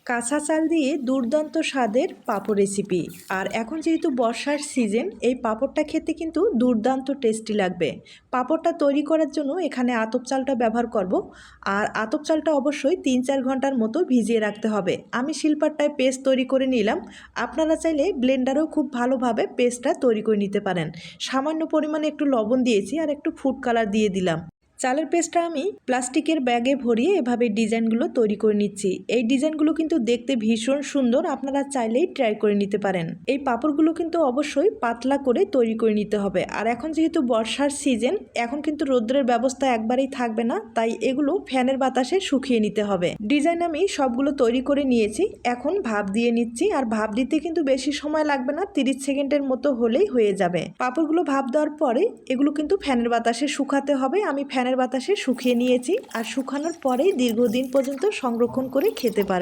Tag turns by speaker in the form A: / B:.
A: কাঁচা চাল দিয়ে দুর্দান্ত স্বাদের পাঁপড় রেসিপি। আর এখন যেহেতু বর্ষার সিজন, এই পাঁপড়টা খেতে কিন্তু দুর্দান্ত টেস্টি লাগবে। পাঁপড়টা তৈরি করার জন্য এখানে আতপ চালটা ব্যবহার করব। আর আতপ চালটা অবশ্যই 3-4 ঘন্টার মতো ভিজিয়ে রাখতে হবে। আমি শিলপাটায় পেস্ট তৈরি করে নিলাম। আপনারা চাইলে ব্লেন্ডারেও খুব ভালোভাবে পেস্টটা তৈরি করে নিতে পারেন। সামান্য পরিমাণে একটু লবণ দিয়েছি আর একটু ফুড কালার দিয়ে দিলাম। চালের পেস্টটা আমি প্লাস্টিকের ব্যাগে ভরিয়ে এভাবে ডিজাইনগুলো তৈরি করে নিচ্ছি। এই ডিজাইনগুলো কিন্তু দেখতে ভীষণ সুন্দর, আপনারা চাইলেই ট্রাই করে নিতে পারেন। এই পাঁপড়গুলো কিন্তু অবশ্যই পাতলা করে তৈরি করে নিতে হবে। আর এখন যেহেতু বর্ষার সিজন, এখন কিন্তু রৌদ্রের ব্যবস্থা একবারেই থাকবে না, তাই এগুলো ফ্যানের বাতাসে শুকিয়ে নিতে হবে। ডিজাইন আমি সবগুলো তৈরি করে নিয়েছি, এখন ভাপ দিয়ে নিচ্ছি। আর ভাপ দিতে কিন্তু বেশি সময় লাগবে না, 30 সেকেন্ডের মতো হলেই হয়ে যাবে। পাঁপড়গুলো ভাপ দেওয়ার পরে এগুলো কিন্তু ফ্যানের বাতাসে শুকাতে হবে। আমি ফ্যানের বাতাসে শুকিয়ে নিয়েছি, আর শুকানোর পরেই দীর্ঘদিন পর্যন্ত সংরক্ষণ করে খেতে পারবে।